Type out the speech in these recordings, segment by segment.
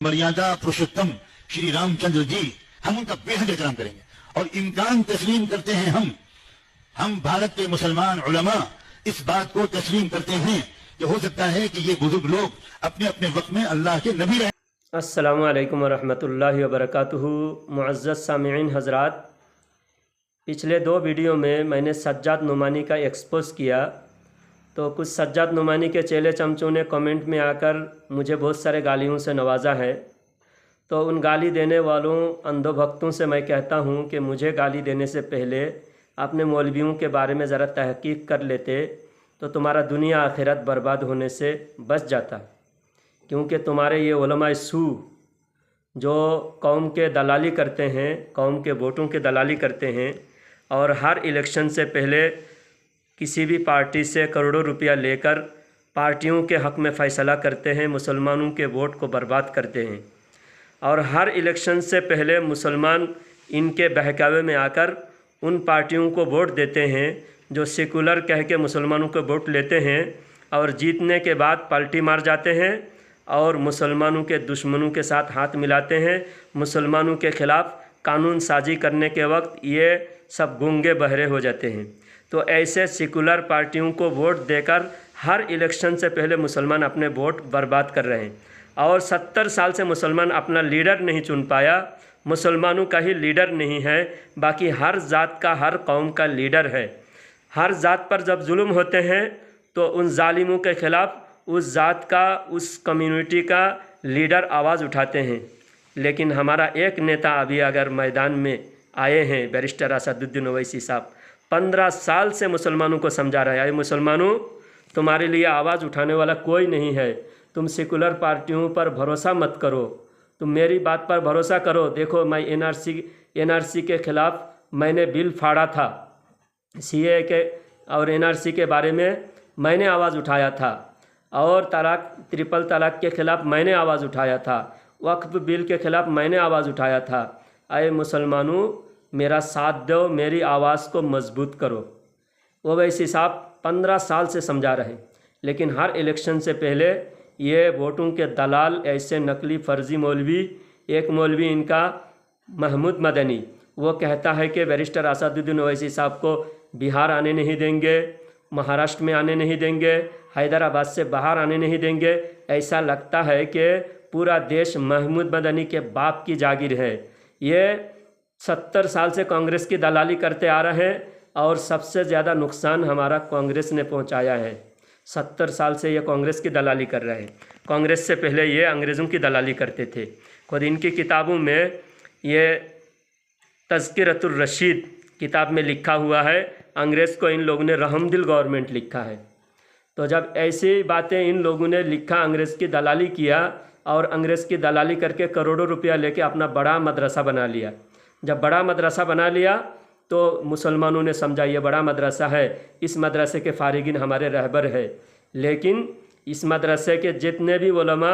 मर्यादा पुरुषोत्तम श्री रामचंद्र जी, हम उनका बेहद एहतराम करेंगे और इम्कान तस्लीम करते हैं। हम भारत के मुसलमान उलमा इस बात को तस्लीम करते हैं कि हो सकता है कि ये बुजुर्ग लोग अपने अपने वक्त में अल्लाह के नबी रहे। अस्सलामु अलैकुम वरहमतुल्लाहि वबरकातुहू। मुअज़्ज़ज़ सामिईन हज़रात, पिछले दो वीडियो में मैंने सज्जाद नुमानी का एक्सपोज़ किया, तो कुछ सज्जाद नुमानी के चेले चमचों ने कमेंट में आकर मुझे बहुत सारे गालियों से नवाजा है। तो उन गाली देने वालों अंधभक्तों से मैं कहता हूं कि मुझे गाली देने से पहले अपने मौलवियों के बारे में ज़रा तहकीक कर लेते तो तुम्हारा दुनिया आखिरत बर्बाद होने से बच जाता। क्योंकि तुम्हारे ये उलमा सू जो कौम के दलाली करते हैं, कौम के वोटों के दलाली करते हैं और हर इलेक्शन से पहले किसी भी पार्टी से करोड़ों रुपया लेकर पार्टियों के हक़ में फ़ैसला करते हैं, मुसलमानों के वोट को बर्बाद करते हैं। और हर इलेक्शन से पहले मुसलमान इनके बहकावे में आकर उन पार्टियों को वोट देते हैं जो सेकुलर कह के मुसलमानों को वोट लेते हैं और जीतने के बाद पलटी मार जाते हैं और मुसलमानों के दुश्मनों के साथ हाथ मिलाते हैं। मुसलमानों के ख़िलाफ़ कानून साजी करने के वक्त ये सब गूंगे बहरे हो जाते हैं। तो ऐसे सेकुलर पार्टियों को वोट देकर हर इलेक्शन से पहले मुसलमान अपने वोट बर्बाद कर रहे हैं और 70 साल से मुसलमान अपना लीडर नहीं चुन पाया। मुसलमानों का ही लीडर नहीं है, बाकी हर ज़ात का, हर कौम का लीडर है। हर ज़ात पर जब जुल्म होते हैं तो उन जालिमों के ख़िलाफ़ उस ज़ात का, उस कम्युनिटी का लीडर आवाज़ उठाते हैं। लेकिन हमारा एक नेता अभी अगर मैदान में आए हैं, बैरिस्टर असदुद्दीन ओवैसी साहब, 15 साल से मुसलमानों को समझा रहा है, मुसलमानों तुम्हारे लिए आवाज़ उठाने वाला कोई नहीं है, तुम सेकुलर पार्टियों पर भरोसा मत करो, तुम मेरी बात पर भरोसा करो। देखो, मैं एनआरसी के ख़िलाफ़ मैंने बिल फाड़ा था, सीए के और एनआरसी के बारे में मैंने आवाज़ उठाया था और ट्रिपल तलाक के ख़िलाफ़ मैंने आवाज़ उठाया था, वक्फ बिल के ख़िलाफ़ मैंने आवाज़ उठाया था। आए मुसलमानों, मेरा साथ दो, मेरी आवाज़ को मजबूत करो। ओवैसी साहब 15 साल से समझा रहे, लेकिन हर इलेक्शन से पहले ये वोटों के दलाल, ऐसे नकली फ़र्ज़ी मौलवी, एक मौलवी इनका महमूद मदनी, वो कहता है कि बैरिस्टर असदुद्दीन ओवैसी साहब को बिहार आने नहीं देंगे, महाराष्ट्र में आने नहीं देंगे, हैदराबाद से बाहर आने नहीं देंगे। ऐसा लगता है कि पूरा देश महमूद मदनी के बाप की जागीर है। ये 70 साल से कांग्रेस की दलाली करते आ रहे हैं और सबसे ज़्यादा नुकसान हमारा कांग्रेस ने पहुंचाया है। 70 साल से ये कांग्रेस की दलाली कर रहे हैं। कांग्रेस से पहले ये अंग्रेज़ों की दलाली करते थे। खुद इनकी किताबों में ये तज़किरतुर रशीद किताब में लिखा हुआ है, अंग्रेज़ को इन लोगों ने रहमदिल गवर्नमेंट लिखा है। तो जब ऐसी बातें इन लोगों ने लिखा, अंग्रेज़ की दलाली किया और अंग्रेज़ की दलाली करके करोड़ों रुपया लेके अपना बड़ा मदरसा बना लिया। जब बड़ा मदरसा बना लिया तो मुसलमानों ने समझा ये बड़ा मदरसा है, इस मदरसे के फारिगिन हमारे रहबर है। लेकिन इस मदरसे के जितने भी उलमा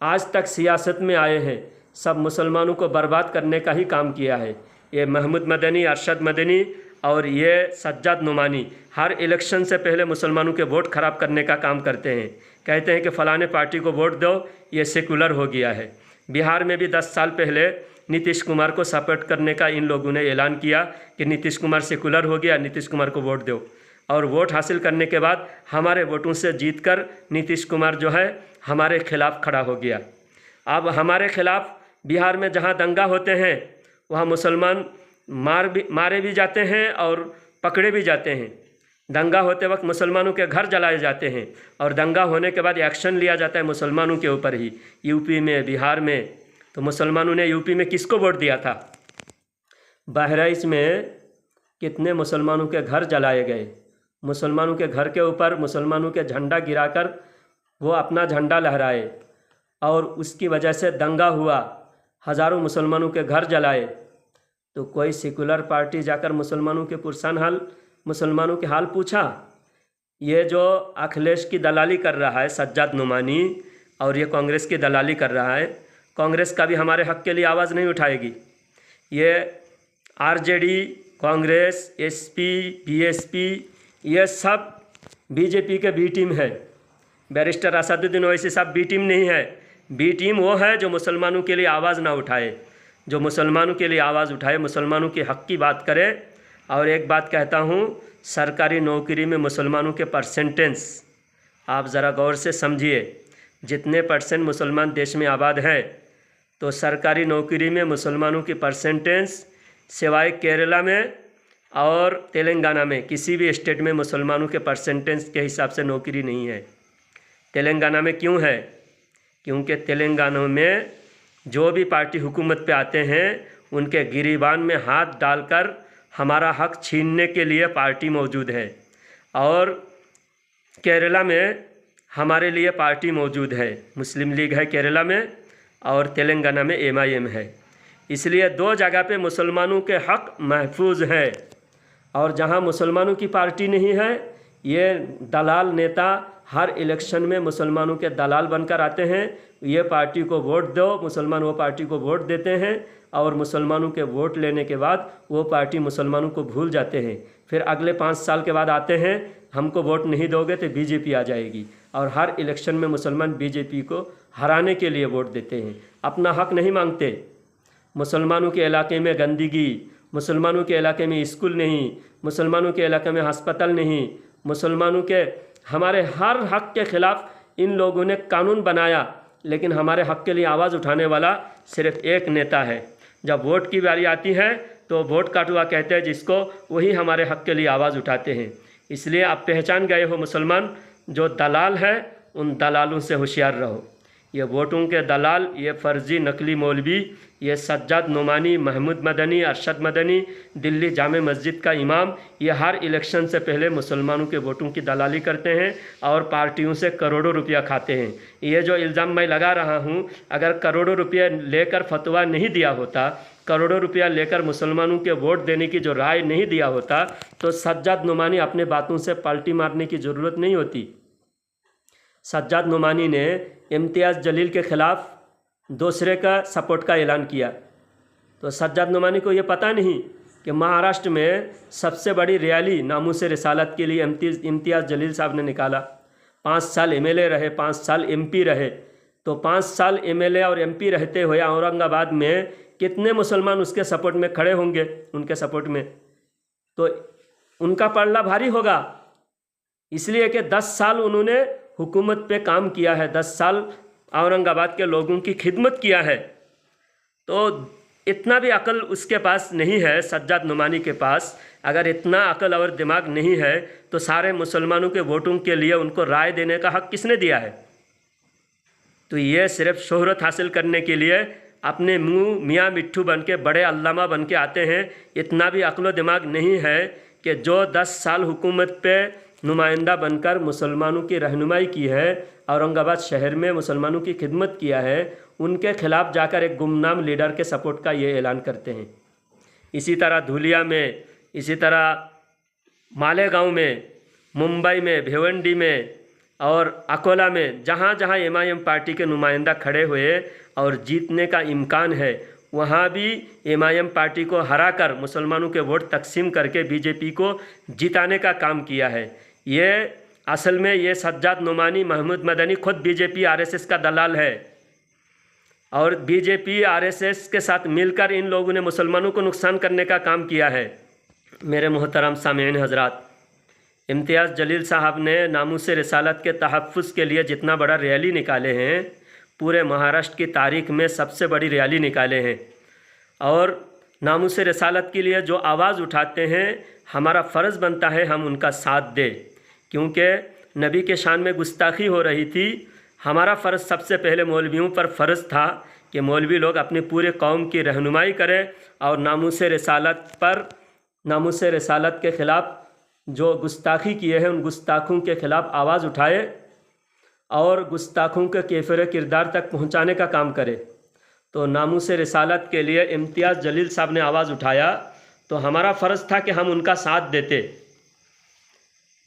आज तक सियासत में आए हैं, सब मुसलमानों को बर्बाद करने का ही काम किया है। ये महमूद मदनी, अरशद मदनी और ये सज्जाद नुमानी हर इलेक्शन से पहले मुसलमानों के वोट ख़राब करने का काम करते हैं। कहते हैं कि फ़लाने पार्टी को वोट दो, ये सेकुलर हो गया है। बिहार में भी 10 साल पहले नीतीश कुमार को सपोर्ट करने का इन लोगों ने ऐलान किया कि नीतीश कुमार सेकुलर हो गया, नीतीश कुमार को वोट दो। और वोट हासिल करने के बाद हमारे वोटों से जीतकर नीतीश कुमार जो है हमारे खिलाफ़ खड़ा हो गया। अब हमारे खिलाफ़ बिहार में जहाँ दंगा होते हैं वहाँ मुसलमान मारे भी जाते हैं और पकड़े भी जाते हैं। दंगा होते वक्त मुसलमानों के घर जलाए जाते हैं और दंगा होने के बाद एक्शन लिया जाता है मुसलमानों के ऊपर ही। यूपी में, बिहार में, तो मुसलमानों ने यूपी में किसको वोट दिया था? बहराइच में कितने मुसलमानों के घर जलाए गए। मुसलमानों के घर के ऊपर मुसलमानों के झंडा गिराकर वो अपना झंडा लहराए और उसकी वजह से दंगा हुआ, हज़ारों मुसलमानों के घर जलाए। तो कोई सेकुलर पार्टी जाकर मुसलमानों के पुरसान हाल, मुसलमानों के हाल पूछा? ये जो अखिलेश की दलाली कर रहा है सज्जाद नुमानी और ये कांग्रेस की दलाली कर रहा है, कांग्रेस का भी हमारे हक़ के लिए आवाज़ नहीं उठाएगी। ये आरजेडी, कांग्रेस, एसपी, बीएसपी, ये सब बीजेपी के बी टीम है। बैरिस्टर असदुद्दीन ओवैसी साहब बी टीम नहीं है, बी टीम वो है जो मुसलमानों के लिए आवाज़ ना उठाए, जो मुसलमानों के लिए आवाज़ उठाए, मुसलमानों के हक़ की बात करे। और एक बात कहता हूँ, सरकारी नौकरी में मुसलमानों के परसेंटेज आप ज़रा गौर से समझिए। जितने परसेंट मुसलमान देश में आबाद है, तो सरकारी नौकरी में मुसलमानों की परसेंटेज सिवाय केरला में और तेलंगाना में किसी भी स्टेट में मुसलमानों के परसेंटेज के हिसाब से नौकरी नहीं है। तेलंगाना में क्यों है? क्योंकि तेलंगाना में जो भी पार्टी हुकूमत पे आते हैं उनके गिरीबान में हाथ डालकर हमारा हक छीनने के लिए पार्टी मौजूद है। और केरला में हमारे लिए पार्टी मौजूद है, मुस्लिम लीग है केरला में, और तेलंगाना में MIM है। इसलिए दो जगह पे मुसलमानों के हक़ महफूज है। और जहाँ मुसलमानों की पार्टी नहीं है, ये दलाल नेता हर इलेक्शन में मुसलमानों के दलाल बनकर आते हैं। ये पार्टी को वोट दो, मुसलमान वो पार्टी को वोट देते हैं, और मुसलमानों के वोट लेने के बाद वो पार्टी मुसलमानों को भूल जाते हैं। फिर अगले 5 साल के बाद आते हैं, हमको वोट नहीं दोगे तो BJP आ जाएगी, और हर इलेक्शन में मुसलमान BJP को हराने के लिए वोट देते हैं, अपना हक नहीं मांगते। मुसलमानों के इलाके में गंदगी, मुसलमानों के इलाके में स्कूल नहीं, मुसलमानों के इलाके में अस्पताल नहीं, मुसलमानों के हमारे हर हक के ख़िलाफ़ इन लोगों ने कानून बनाया, लेकिन हमारे हक के लिए आवाज़ उठाने वाला सिर्फ एक नेता है। जब वोट की बारी आती है तो वोट काटुआ कहते हैं जिसको, वही हमारे हक के लिए आवाज़ उठाते हैं। इसलिए आप पहचान गए हो मुसलमान, जो दलाल है उन दलालों से होशियार रहो। ये वोटों के दलाल, ये फर्जी नकली मौलवी, ये सज्जाद नुमानी, महमूद मदनी, अरशद मदनी, दिल्ली जामे मस्जिद का इमाम, ये हर इलेक्शन से पहले मुसलमानों के वोटों की दलाली करते हैं और पार्टियों से करोड़ों रुपया खाते हैं। ये जो इल्ज़ाम मैं लगा रहा हूँ, अगर करोड़ों रुपया लेकर फतवा नहीं दिया होता, करोड़ों रुपया लेकर मुसलमानों के वोट देने की जो राय नहीं दिया होता, तो सज्जाद नुमानी अपने बातों से पलटी मारने की ज़रूरत नहीं होती। सज्जाद नुमानी ने इम्तियाज़ जलील के ख़िलाफ़ दूसरे का सपोर्ट का ऐलान किया, तो सज्जाद नुमानी को ये पता नहीं कि महाराष्ट्र में सबसे बड़ी रैली नामूस रिसालत के लिए इम्तियाज़ जलील साहब ने निकाला। 5 साल MLA रहे, 5 साल MP रहे, तो 5 साल MLA और MP रहते हुए औरंगाबाद में कितने मुसलमान उसके सपोर्ट में खड़े होंगे, उनके सपोर्ट में, तो उनका पलड़ा भारी होगा। इसलिए कि 10 साल उन्होंने हुकूमत पे काम किया है, 10 साल औरंगाबाद के लोगों की खिदमत किया है, तो इतना भी अकल उसके पास नहीं है, सज्जाद नुमानी के पास। अगर इतना अकल और दिमाग नहीं है तो सारे मुसलमानों के वोटों के लिए उनको राय देने का हक़ किसने दिया है? तो ये सिर्फ शोहरत हासिल करने के लिए अपने मुँह मियाँ मिट्ठू बन के, बड़े अल्लामा बन के आते हैं। इतना भी अक्ल दिमाग नहीं है कि जो 10 साल हुकूमत पे नुमाइंदा बनकर मुसलमानों की रहनुमाई की है, औरंगाबाद शहर में मुसलमानों की खिदमत किया है, उनके ख़िलाफ़ जाकर एक गुमनाम लीडर के सपोर्ट का ये ऐलान करते हैं। इसी तरह धुलिया में, इसी तरह मालेगांव में, मुंबई में, भिवंडी में और अकोला में, जहाँ जहाँ MIM पार्टी के नुमाइंदा खड़े हुए और जीतने का इम्कान है, वहाँ भी MIM पार्टी को हराकर मुसलमानों के वोट तकसीम करके BJP को जिताने का काम किया है। ये असल में ये सज्जाद नुमानी, महमूद मदनी खुद BJP RSS का दलाल है, और BJP RSS के साथ मिलकर इन लोगों ने मुसलमानों को नुकसान करने का काम किया है। मेरे मोहतरम सामीन हजरात, इम्तियाज़ जलील साहब ने नामूस रिसालत के तहफ़्फ़ुज़ के लिए जितना बड़ा रैली निकाले हैं, पूरे महाराष्ट्र की तारीख़ में सबसे बड़ी रैली निकाले हैं। और नामूस रिसालत के लिए जो आवाज़ उठाते हैं, हमारा फ़र्ज़ बनता है हम उनका साथ दें, क्योंकि नबी के शान में गुस्ताखी हो रही थी। हमारा फ़र्ज़ सबसे पहले मौलवियों पर फ़र्ज़ था कि मौलवी लोग अपनी पूरे कौम की रहनुमाई करें और नामूस रिसालत के ख़िलाफ़ जो गुस्ताखी किए हैं, उन गुस्ताखों के ख़िलाफ़ आवाज़ उठाए और गुस्ताखों के कैफ़िर किरदार तक पहुँचाने का काम करे। तो नामूस रिसालत के लिए इम्तियाज़ जलील साहब ने आवाज़ उठाया, तो हमारा फ़र्ज़ था कि हम उनका साथ देते।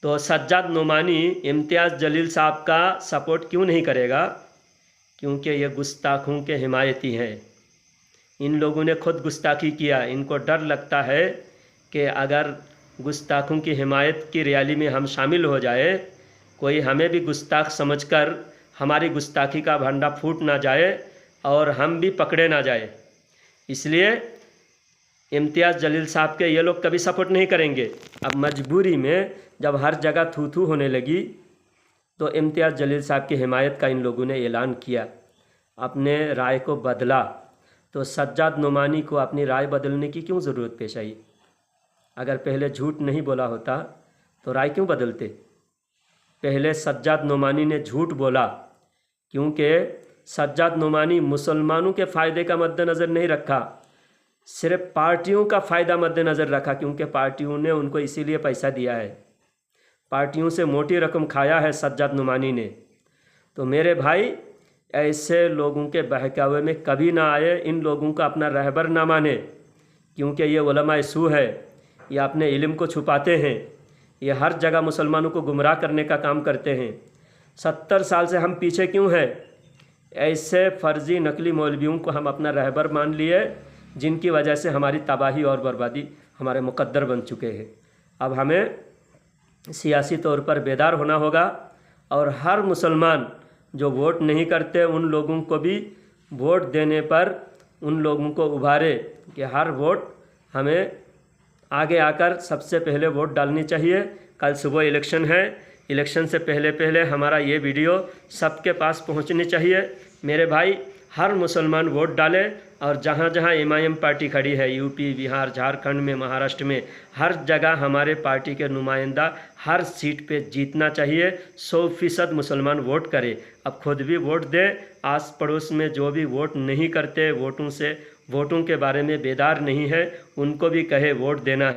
तो सज्जाद नुमानी इम्तियाज़ जलील साहब का सपोर्ट क्यों नहीं करेगा? क्योंकि ये गुस्ताखों के हिमायती हैं। इन लोगों ने खुद गुस्ताखी किया। इनको डर लगता है कि अगर गुस्ताखों की हिमायत की रैली में हम शामिल हो जाए, कोई हमें भी गुस्ताख समझकर हमारी गुस्ताखी का भंडा फूट ना जाए और हम भी पकड़े ना जाए। इसलिए इम्तियाज़ जलील साहब के ये लोग कभी सपोर्ट नहीं करेंगे। अब मजबूरी में जब हर जगह थू थू होने लगी तो इम्तियाज़ जलील साहब की हिमायत का इन लोगों ने ऐलान किया, अपने राय को बदला। तो सज्जाद नुमानी को अपनी राय बदलने की क्यों ज़रूरत पेश आई? अगर पहले झूठ नहीं बोला होता तो राय क्यों बदलते? पहले सज्जाद नुमानी ने झूठ बोला क्योंकि सज्जाद नुमानी मुसलमानों के फ़ायदे का मद्देनज़र नहीं रखा, सिर्फ पार्टियों का फ़ायदा मद्देनज़र रखा, क्योंकि पार्टियों ने उनको इसीलिए पैसा दिया है, पार्टियों से मोटी रकम खाया है सज्जाद नुमानी ने। तो मेरे भाई, ऐसे लोगों के बहकावे में कभी ना आए, इन लोगों का अपना रहबर ना माने, क्योंकि ये उलमा सू है, ये अपने इल्म को छुपाते हैं, ये हर जगह मुसलमानों को गुमराह करने का काम करते हैं। 70 साल से हम पीछे क्यों हैं? ऐसे फर्जी नकली मौलवियों को हम अपना रहबर मान लिए, जिनकी वजह से हमारी तबाही और बर्बादी हमारे मुकद्दर बन चुके हैं। अब हमें सियासी तौर पर बेदार होना होगा और हर मुसलमान जो वोट नहीं करते उन लोगों को भी वोट देने पर उन लोगों को उभारे कि हर वोट हमें आगे आकर सबसे पहले वोट डालनी चाहिए। कल सुबह इलेक्शन है, इलेक्शन से पहले पहले हमारा ये वीडियो सबके पास पहुंचनी चाहिए। मेरे भाई, हर मुसलमान वोट डाले और जहाँ जहाँ एमआईएम पार्टी खड़ी है, यूपी, बिहार, झारखंड में, महाराष्ट्र में, हर जगह हमारे पार्टी के नुमाइंदा हर सीट पे जीतना चाहिए। 100% मुसलमान वोट करे। अब खुद भी वोट दे, आस पड़ोस में जो भी वोट नहीं करते, वोटों के बारे में बेदार नहीं है, उनको भी कहे वोट देना है।